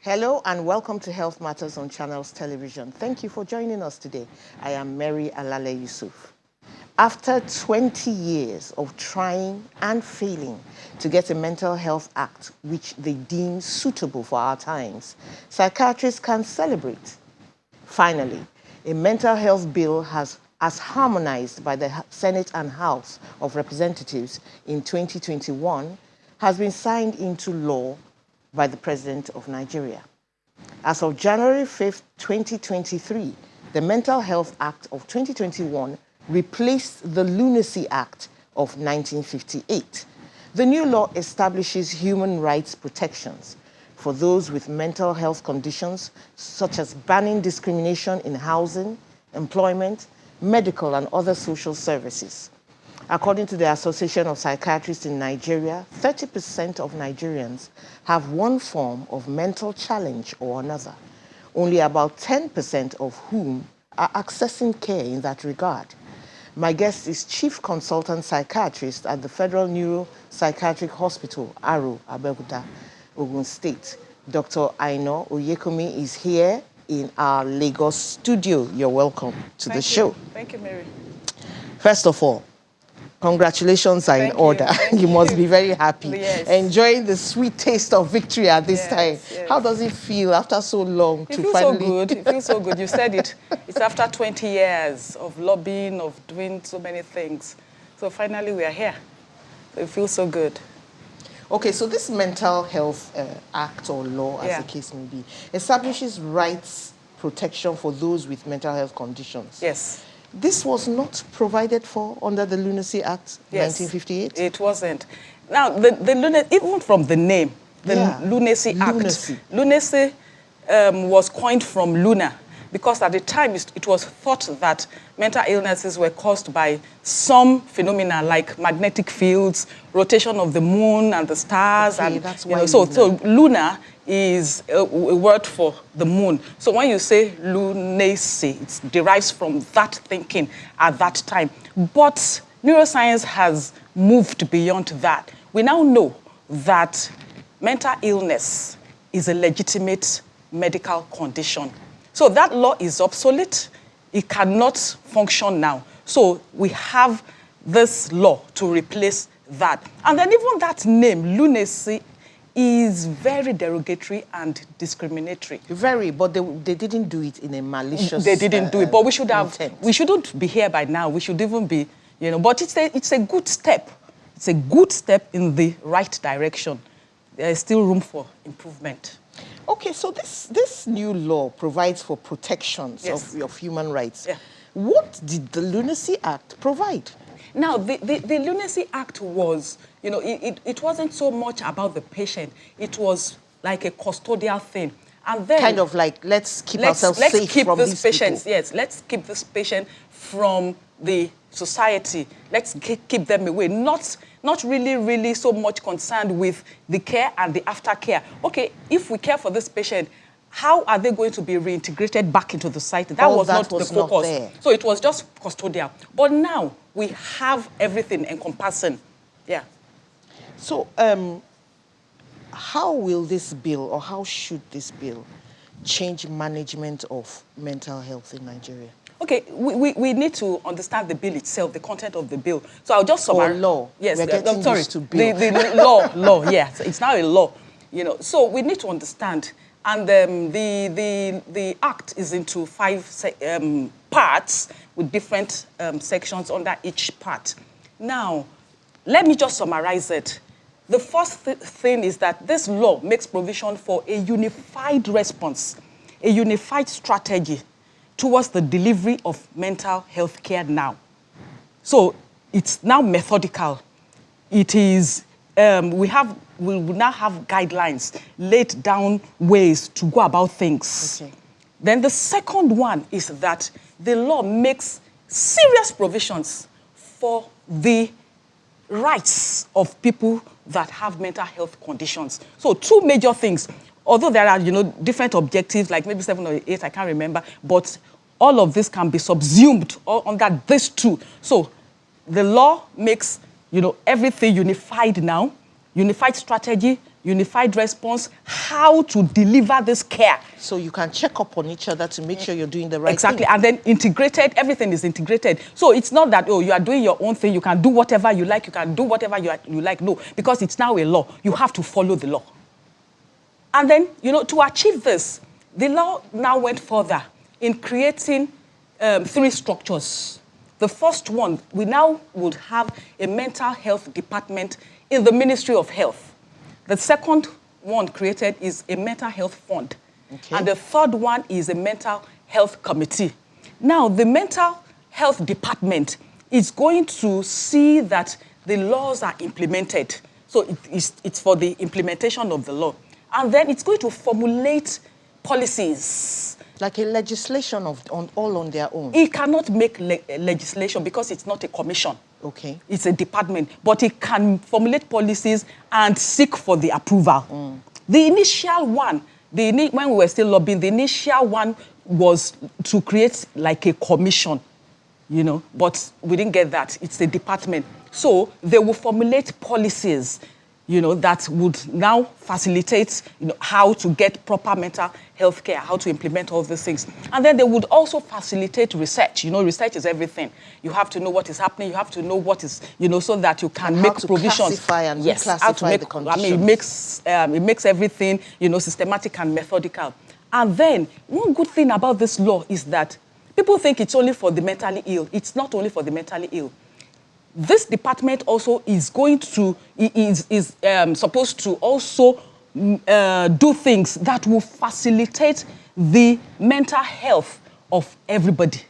Hello and welcome to Health Matters on Channels Television. Thank you for joining us today. I am Mary Alale Yusuf. After 20 years of trying and failing to get a mental health act which they deem suitable for our times, psychiatrists can celebrate. Finally, a mental health bill as harmonized by the Senate and House of Representatives in 2021 has been signed into law by the President of Nigeria. As of January 5th, 2023, the Mental Health Act of 2021 replaced the Lunacy Act of 1958. The new law establishes human rights protections for those with mental health conditions, such as banning discrimination in housing, employment, medical, and other social services. According to the Association of Psychiatrists in Nigeria, 30% of Nigerians have one form of mental challenge or another, only about 10% of whom are accessing care in that regard. My guest is Chief Consultant Psychiatrist at the Federal Neuropsychiatric Hospital, Aro, Abeokuta, Ogun State. Dr. Aino Oyekomi is here in our Lagos studio. You're welcome to the show. Thank you, Mary. First of all, congratulations are in order. You must be very happy. Yes. Enjoying the sweet taste of victory at this time. Yes. How does it feel after so long It to feels finally... so good. It feels so good. You said it. It's after 20 years of lobbying, of doing so many things. So finally we are here. So it feels so good. Okay, so this Mental Health Act or law, as the case may be, establishes rights protection for those with mental health conditions. Yes. This was not provided for under the Lunacy Act, 1958? It wasn't. Now, even from the name, the Lunacy Act, lunacy was coined from Luna, because at the time it was thought that mental illnesses were caused by some phenomena like magnetic fields, rotation of the moon and the stars. Okay, and that's why so Luna is a word for the moon. So when you say lunacy, it derives from that thinking at that time. But neuroscience has moved beyond that. We now know that mental illness is a legitimate medical condition. So that law is obsolete. It cannot function now. So we have this law to replace that. And then even that name, lunacy, is very derogatory and discriminatory. Very, but they didn't do it in a malicious They didn't do it, but we should have. intent. We shouldn't be here by now. We should even be, but it's a good step. It's a good step in the right direction. There is still room for improvement. Okay, so this new law provides for protections of human rights. Yeah. What did the Lunacy Act provide? Now, the Lunacy Act was, it wasn't so much about the patient. It was like a custodial thing. And then... Kind of like, let's keep ourselves safe from these patients. people. Yes, let's keep this patient from the society. Let's keep them away. Not really so much concerned with the care and the aftercare. Okay, if we care for this patient, how are they going to be reintegrated back into the society? That was not the focus. So it was just custodial. But now we have everything encompassing. Yeah. So how will this bill, or how should this bill, change management of mental health in Nigeria? Okay, we need to understand the bill itself, the content of the bill. So I'll just summarize. Or law. Yes, we're getting used to bill. The law, yes. It's now a law, So we need to understand. And the act is into 5 parts with different sections under each part. Now, let me just summarize it. The first thing is that this law makes provision for a unified response, a unified strategy towards the delivery of mental health care now. So it's now methodical. It is, we will now have guidelines, laid down ways to go about things. Okay. Then the second one is that the law makes serious provisions for the rights of people that have mental health conditions. So 2 major things. Although there are, different objectives, like maybe 7 or 8, I can't remember, but all of this can be subsumed under these 2. So the law makes, everything unified now, unified strategy, unified response, how to deliver this care. So you can check up on each other to make sure you're doing the right thing. Exactly, and then integrated, everything is integrated. So it's not that, oh, you are doing your own thing, you can do whatever you like, you can do whatever you like. No, because it's now a law. You have to follow the law. And then, to achieve this, the law now went further in creating 3 structures. The first one, we now would have a mental health department in the Ministry of Health. The second one created is a mental health fund. Okay. And the third one is a mental health committee. Now, the mental health department is going to see that the laws are implemented. So it's for the implementation of the law. And then it's going to formulate policies. Like a legislation all on their own? It cannot make legislation because it's not a commission. Okay. It's a department. But it can formulate policies and seek for the approval. The initial one, when we were still lobbying, the initial one was to create like a commission, but we didn't get that. It's a department. So they will formulate policies, that would now facilitate, how to get proper mental health care, how to implement all these things. And then they would also facilitate research. Research is everything. You have to know what is happening. You have to know what is, so that you can make provisions. Classify and reclassify the conditions. It makes everything, systematic and methodical. And then one good thing about this law is that people think it's only for the mentally ill. It's not only for the mentally ill. This department also is going to, is supposed to also do things that will facilitate the mental health of everybody.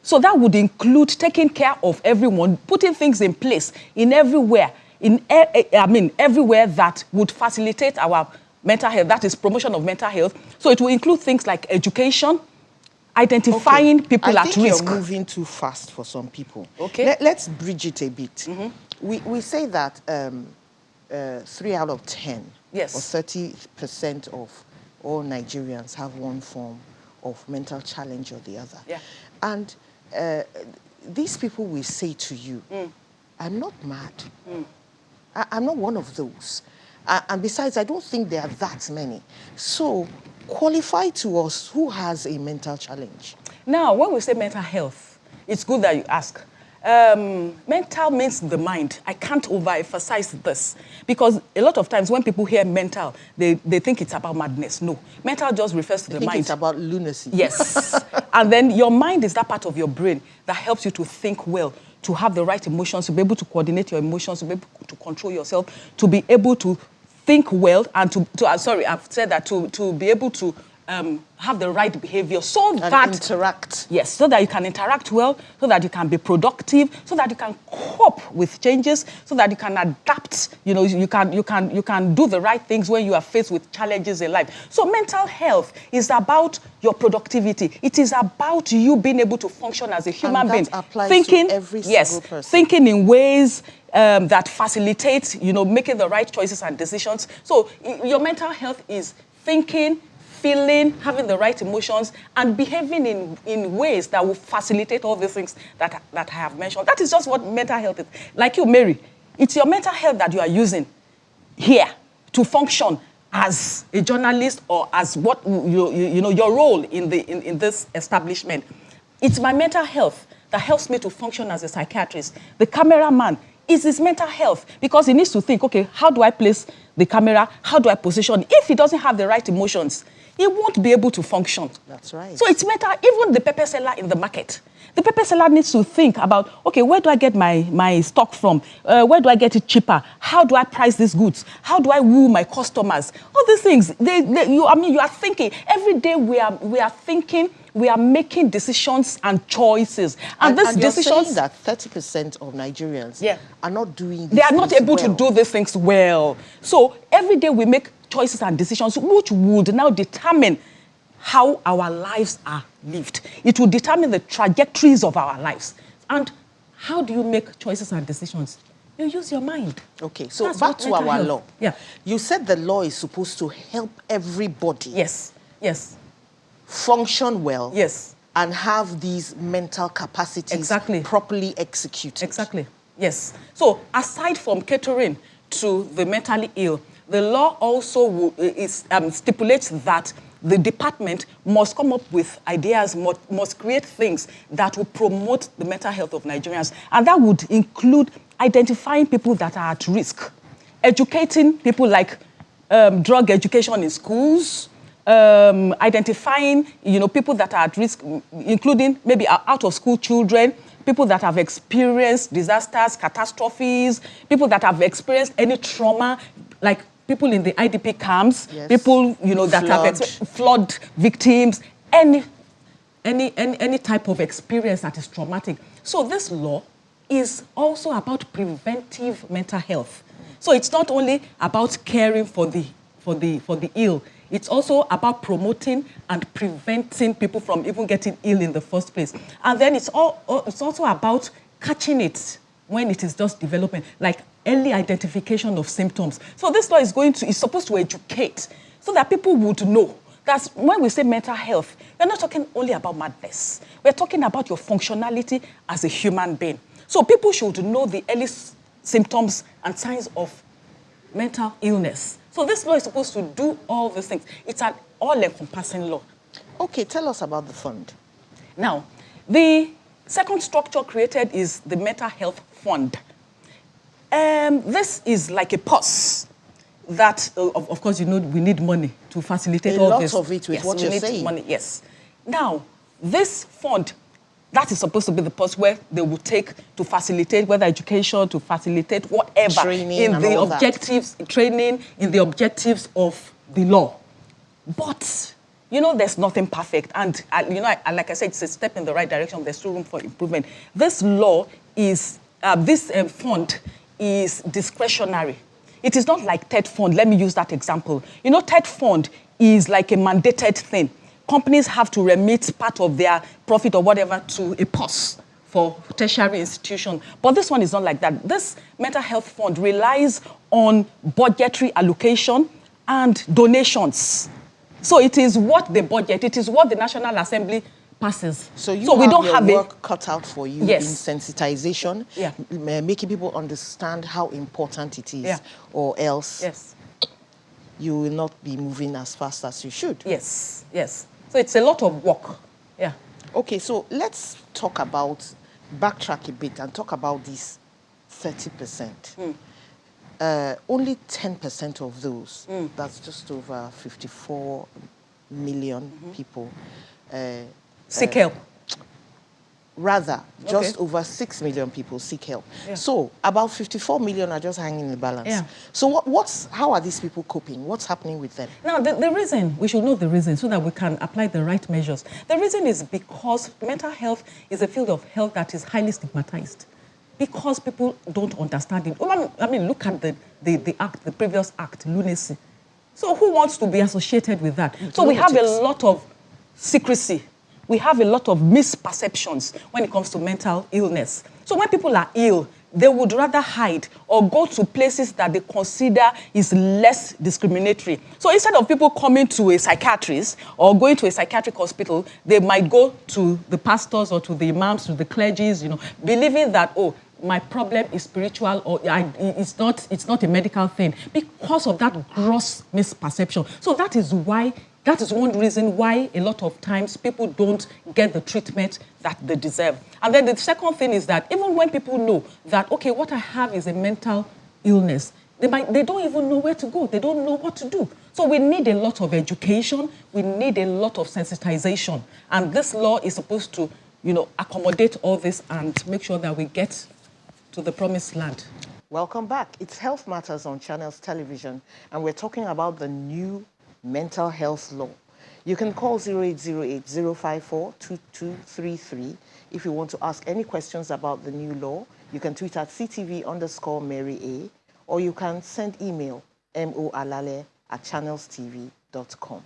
So that would include taking care of everyone, putting things in place everywhere that would facilitate our mental health, that is promotion of mental health. So it will include things like education, identifying people at risk. I think you're moving too fast for some people. Okay. Let's bridge it a bit. We say that 3 out of 10, yes, or 30% of all Nigerians have one form of mental challenge or the other. Yeah. And these people will say to you, I'm not mad. I'm not one of those. And besides, I don't think there are that many. So qualify to us who has a mental challenge. Now, when we say mental health, it's good that you ask. Mental means the mind. I can't overemphasize this because a lot of times when people hear mental, they think it's about madness. No, mental just refers to the mind. It's about lunacy. Yes. And then your mind is that part of your brain that helps you to think well, to have the right emotions, to be able to coordinate your emotions, to be able to control yourself, to be able to think well, and to be able to have the right behavior so that interact. Yes, so that you can interact well, so that you can be productive, so that you can cope with changes, so that you can adapt. You can do the right things when you are faced with challenges in life. So mental health is about your productivity. It is about you being able to function as a human being, thinking to every single person. Thinking in ways that facilitate, making the right choices and decisions. So your mental health is thinking, feeling, having the right emotions, and behaving in ways that will facilitate all these things that I have mentioned. That is just what mental health is. Like you, Mary, it's your mental health that you are using here to function as a journalist or as what your role in this establishment. It's my mental health that helps me to function as a psychiatrist. The cameraman is his mental health because he needs to think, okay, how do I place the camera? How do I position? If he doesn't have the right emotions, he won't be able to function. That's right. So it's mental, even the pepper seller in the market. The pepper seller needs to think about, okay, where do I get my stock from? Where do I get it cheaper? How do I price these goods? How do I woo my customers? All these things, you are thinking. Every day we are thinking, we are making decisions and choices. And these decisions... saying that 30% of Nigerians are not doing They are not able to do these things well. So every day we make choices and decisions which would now determine how our lives are lived. It will determine the trajectories of our lives. And how do you make choices and decisions? You use your mind. Okay, so back to our law. Yeah. You said the law is supposed to help everybody. Yes, yes. Function well. Yes. And have these mental capacities properly executed. Exactly, yes. So aside from catering to the mentally ill, the law also stipulates that the department must come up with ideas, must create things that will promote the mental health of Nigerians. And that would include identifying people that are at risk, educating people like drug education in schools, identifying, people that are at risk, including maybe out-of-school children, people that have experienced disasters, catastrophes, people that have experienced any trauma, like people in the IDP camps, yes. People, that have flood victims, any type of experience that is traumatic. So this law is also about preventive mental health. So it's not only about caring for the ill, it's also about promoting and preventing people from even getting ill in the first place. And then it's also about catching it when it is just developing, like early identification of symptoms. So this law is supposed to educate so that people would know that when we say mental health, we're not talking only about madness. We're talking about your functionality as a human being. So people should know the early symptoms and signs of mental illness. So this law is supposed to do all these things. It's an all-encompassing law. Okay, tell us about the fund. Now, the second structure created is the Mental Health Fund. This is like a purse that, of course, we need money to facilitate all this. A lot of it with what you're saying. Money, yes. Now, this fund, that is supposed to be the purse where they will take to facilitate, whether education, to facilitate whatever. Training in and the all objectives, that. Training, in the objectives of the law. But, there's nothing perfect. And, like I said, it's a step in the right direction. There's still room for improvement. This law is, this fund is discretionary. It is not like TED Fund. Let me use that example. TED Fund is like a mandated thing. Companies have to remit part of their profit or whatever to a purse for tertiary institution. But this one is not like that. This mental health fund relies on budgetary allocation and donations. So it is what the budget, it is what the National Assembly passes. So we don't have work cut out for you, yes. In sensitization, yeah. Making people understand how important it is, yeah. Or else yes. You will not be moving as fast as you should. Yes, yes. So it's a lot of work, yeah. Okay, so let's backtrack a bit and talk about this 30%. Only 10% of those, that's just over 54 million people, seek help. Rather, just over 6 million people seek help. Yeah. So about 54 million are just hanging in the balance. Yeah. So how are these people coping? What's happening with them? Now, the reason, we should know the reason so that we can apply the right measures. The reason is because mental health is a field of health that is highly stigmatized. Because people don't understand it. I mean, look at the act, the previous act, lunacy. So who wants to be associated with that? So we have a lot of secrecy. We have a lot of misperceptions when it comes to mental illness. So when people are ill, they would rather hide or go to places that they consider is less discriminatory. So instead of people coming to a psychiatrist or going to a psychiatric hospital, they might go to the pastors or to the imams, to the clergies, believing that, my problem is spiritual or it's not a medical thing because of that gross misperception. So that is one reason why a lot of times people don't get the treatment that they deserve. And then the second thing is that even when people know that, okay, what I have is a mental illness, they don't even know where to go. They don't know what to do. So we need a lot of education. We need a lot of sensitization. And this law is supposed to, accommodate all this and make sure that we get to the promised land. Welcome back. It's Health Matters on Channels Television, and we're talking about the new mental health law. You can call 0808-054-2233 if you want to ask any questions about the new law. You can tweet at CTV_Mary A, or you can send email moalale@channelstv.com.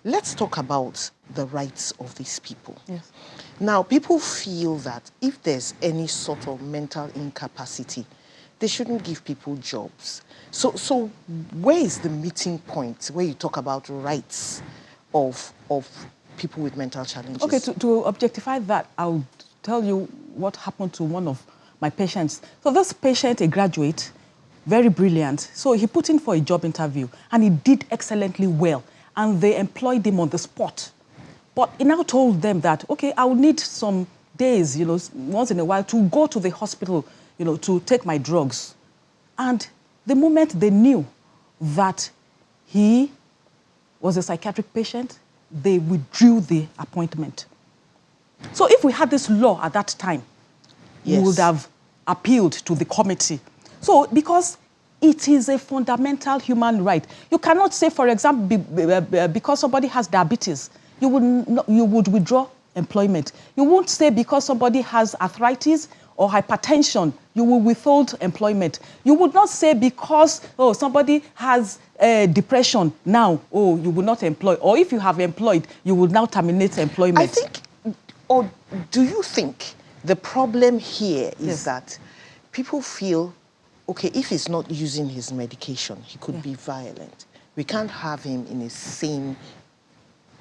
Let's talk about the rights of these people. Yes. Now, people feel that if there's any sort of mental incapacity, they shouldn't give people jobs. So where is the meeting point where you talk about rights of people with mental challenges? Okay, to objectify that, I'll tell you what happened to one of my patients. So this patient, a graduate, very brilliant. So he put in for a job interview and he did excellently well. And they employed him on the spot. But he now told them that, okay, I will need some days, once in a while to go to the hospital, to take my drugs. And the moment they knew that he was a psychiatric patient, they withdrew the appointment. So if we had this law at that time, we would have appealed to the committee. So because it is a fundamental human right. You cannot say, for example, because somebody has diabetes, you would withdraw employment. You won't say because somebody has arthritis or hypertension, you will withhold employment. You would not say because, somebody has depression now, you will not employ. Or if you have employed, you will now terminate employment. I think, or do you think the problem here is that people feel, okay, if he's not using his medication, he could be violent. We can't have him in a sane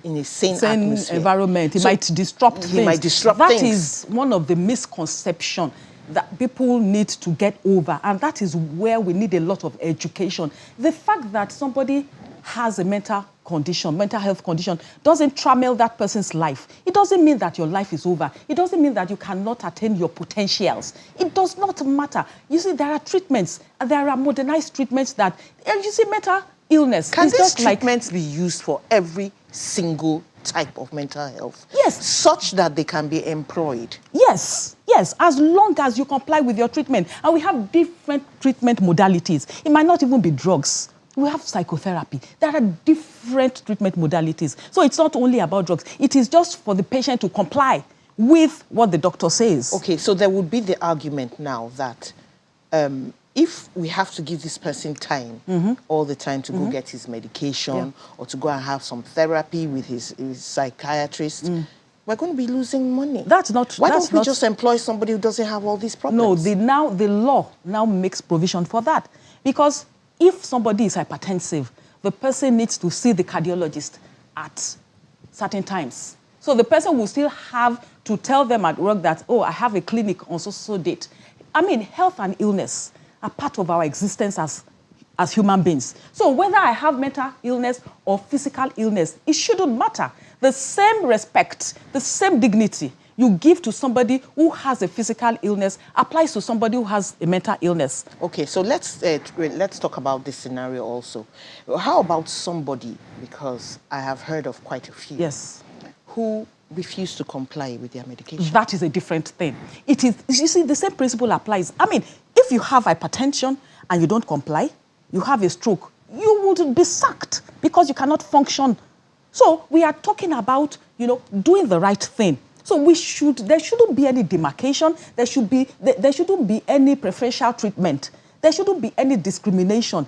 atmosphere. Environment. He might disrupt things. He might disrupt things. That is one of the misconceptions that people need to get over. And that is where we need a lot of education. The fact that somebody has a mental health condition, doesn't trammel that person's life. It doesn't mean that your life is over. It doesn't mean that you cannot attain your potentials. It does not matter. You see, there are treatments, and there are modernized treatments that, you see, mental illness. Can these treatments be used for every single type of mental health? Yes. Such that they can be employed? Yes, as long as you comply with your treatment. And we have different treatment modalities. It might not even be drugs. We have psychotherapy. There are different treatment modalities. So it's not only about drugs. It is just for the patient to comply with what the doctor says. Okay, so there would be the argument now that if we have to give this person time, all the time to go get his medication or to go and have some therapy with his psychiatrist, we're going to be losing money. Why don't we just employ somebody who doesn't have all these problems? No, the law now makes provision for that. Because if somebody is hypertensive, the person needs to see the cardiologist at certain times. So the person will still have to tell them at work that, I have a clinic on so date. I mean, health and illness are part of our existence as human beings. So whether I have mental illness or physical illness, it shouldn't matter. The same respect, the same dignity you give to somebody who has a physical illness applies to somebody who has a mental illness. Okay, so let's talk about this scenario also. How about somebody, because I have heard of quite a few, who refuse to comply with their medication? That is a different thing. It is, you see, the same principle applies. I mean, if you have hypertension and you don't comply, you have a stroke, you would be sacked because you cannot function. So we are talking about, doing the right thing. So there shouldn't be any demarcation. There shouldn't be any preferential treatment. There shouldn't be any discrimination,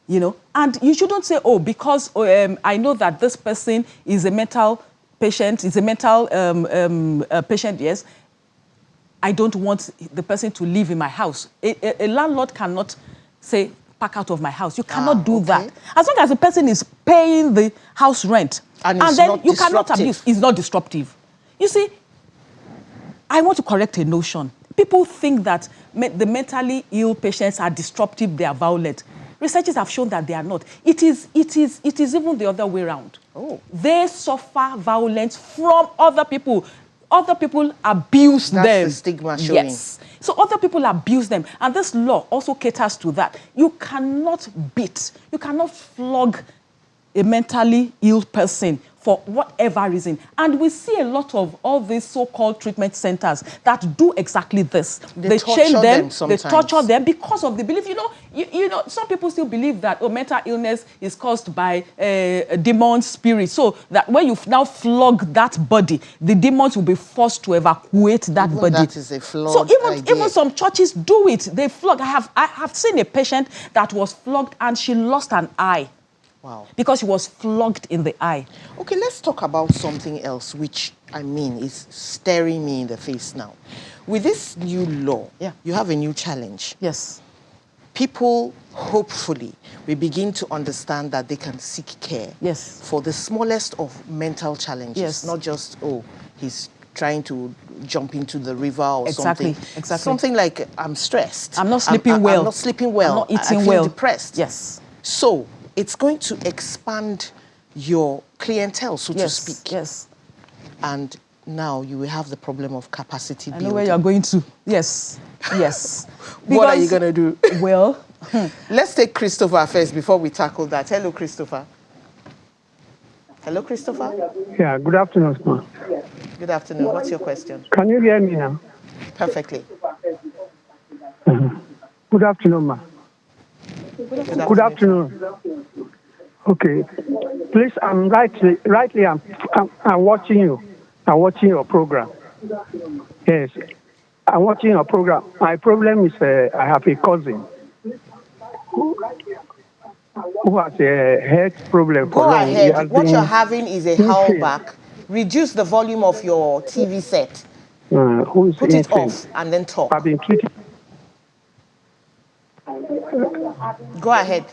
And you shouldn't say, because I know that this person is a mental patient, patient, yes, I don't want the person to live in my house. A landlord cannot say, pack out of my house. You cannot do that. As long as the person is paying the house rent, and then you cannot abuse. It's not disruptive. You see, I want to correct a notion. People think that the mentally ill patients are disruptive, they are violent. Researchers have shown that they are not. It is even the other way around. They suffer violence from other people. Other people abuse them. That's the stigma showing. Yes. So other people abuse them. And this law also caters to that. You cannot beat, you cannot flog a mentally ill person for whatever reason. And we see a lot of all these so-called treatment centers that do exactly this. They chain them, they torture them because of the belief. Some people still believe that mental illness is caused by a demon spirit. So that when you now flog that body, the demons will be forced to evacuate that body. That is a flawed idea. Even some churches do it. They flog. I have seen a patient that was flogged and she lost an eye. Wow. Because she was flogged in the eye. Okay, let's talk about something else, which, is staring me in the face now. With this new law, you have a new challenge. Yes. People, hopefully, will begin to understand that they can seek care for the smallest of mental challenges. Not just, he's trying to jump into the river or Exactly, something. exactly. Something like, I'm stressed. I'm not sleeping well. I'm not sleeping well. I'm not eating I feel well. depressed. Yes. So it's going to expand your clientele, so to speak. Yes. And now you will have the problem of capacity building. I know where you're going to. Yes. Yes. What are you going to do? Well, let's take Christopher first before we tackle that. Hello, Christopher. Hello, Christopher. Yeah, good afternoon, ma. Good afternoon. What's your question? Can you hear me now? Perfectly. Good afternoon, ma. Good afternoon. Okay. Please, I'm rightly, I'm watching you. I'm watching your program. Yes, I'm watching your program. My problem is I have a cousin who has a health problem for Go long. ahead. What you're having is a howlback. Reduce the volume of your TV set. Put it off and then talk. I've been treated. Go ahead.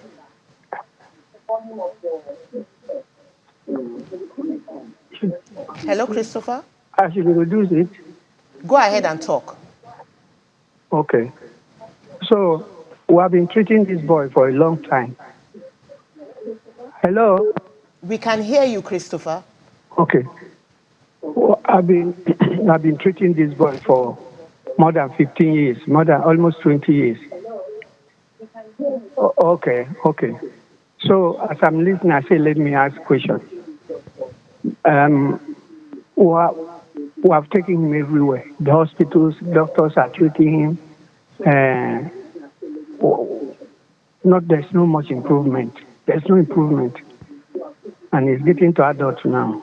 Hello, Christopher. I should reduce it. Go ahead and talk. Okay. So we have been treating this boy for a long time. Hello? We can hear you, Christopher. Okay. Well, I've been treating this boy for more than 15 years, almost 20 years. Okay. So as I'm listening, I say, let me ask a question. We have taken him everywhere. The hospitals, doctors are treating him. There's no much improvement. There's no improvement. And he's getting to adult now.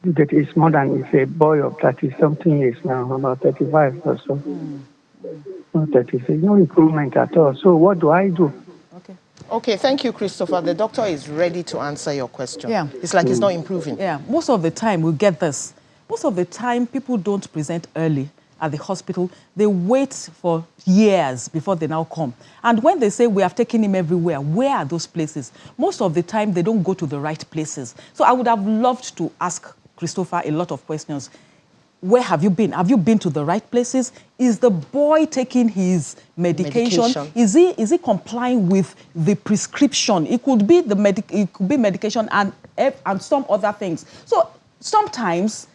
That is more than, it's a boy of 30-something years now, about 35 or so. Not 36, no improvement at all. So what do I do? Okay, thank you, Christopher. The doctor is ready to answer your question. Yeah. It's like it's not improving. Yeah, most of the time we get this. Most of the time people don't present early at the hospital. They wait for years before they now come. And when they say we have taken him everywhere, where are those places? Most of the time they don't go to the right places. So I would have loved to ask Christopher a lot of questions. Where have you been? Have you been to the right places? Is the boy taking his medication? Is he complying with the prescription? It could be medication and some other things. So sometimes,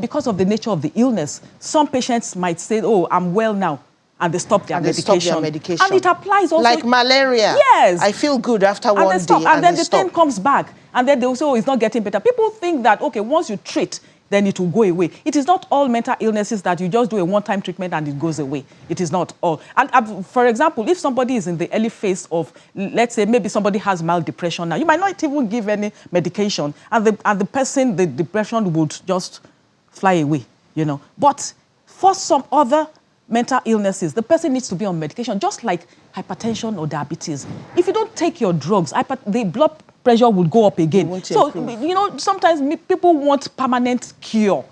because of the nature of the illness, some patients might say, "Oh, I'm well now," and they stop their medication. And it applies also. Like malaria. Yes. I feel good after one day. And then the pain comes back. And then they will say, "Oh, it's not getting better." People think that, okay, once you treat, then it will go away. It is not all mental illnesses that you just do a one-time treatment and it goes away. It is not all. And for example, if somebody is in the early phase of, let's say, maybe somebody has mild depression now, you might not even give any medication, and the person, the depression would just fly away, But for some other mental illnesses, the person needs to be on medication, just like hypertension or diabetes. If you don't take your drugs, the blood pressure will go up again. So, sometimes people want permanent cure.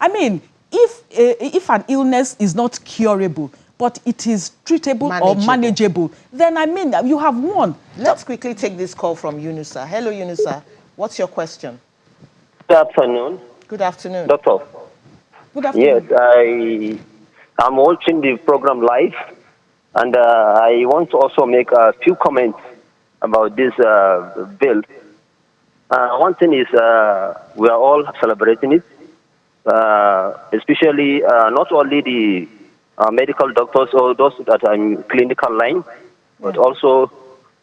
I mean, if an illness is not curable, but it is treatable or manageable, then, you have won. Let's quickly take this call from Yunusa. Hello, Yunusa. What's your question? Good afternoon. Good afternoon. Doctor. Good afternoon. Yes, I'm watching the program live, and I want to also make a few comments about this bill. One thing is we are all celebrating it, especially not only the medical doctors or those that are in clinical line, but also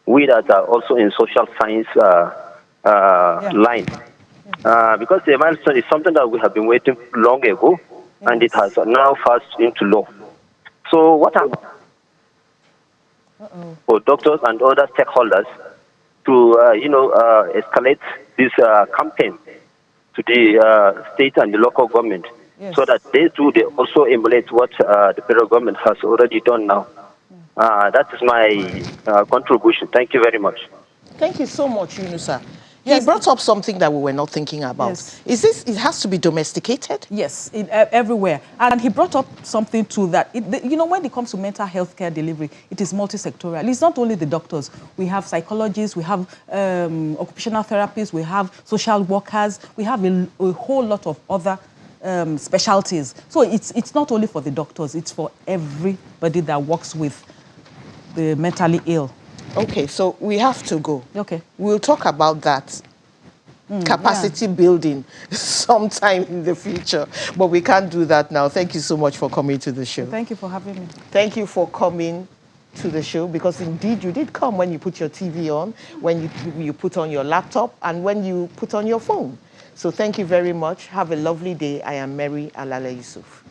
we that are also in social science line. Because the milestone is something that we have been waiting long ago, and it has now passed into law. So what I'm for doctors and other stakeholders to escalate this campaign to the state and the local government, so that they also emulate what the federal government has already done now. That is my contribution. Thank you very much. Thank you so much, Yunusa. He brought up something that we were not thinking about. Yes. It has to be domesticated? Yes, everywhere. And he brought up something too that, when it comes to mental health care delivery, it is multi-sectorial. It's not only the doctors. We have psychologists, we have occupational therapists, we have social workers, we have a whole lot of other specialties. So it's not only for the doctors, it's for everybody that works with the mentally ill. Okay, so we have to go. Okay. We'll talk about that capacity building sometime in the future, but we can't do that now. Thank you so much for coming to the show. Thank you for having me. Thank you for coming to the show, because indeed you did come when you put your TV on, when you put on your laptop, and when you put on your phone. So thank you very much. Have a lovely day. I am Mary Alale Yusuf.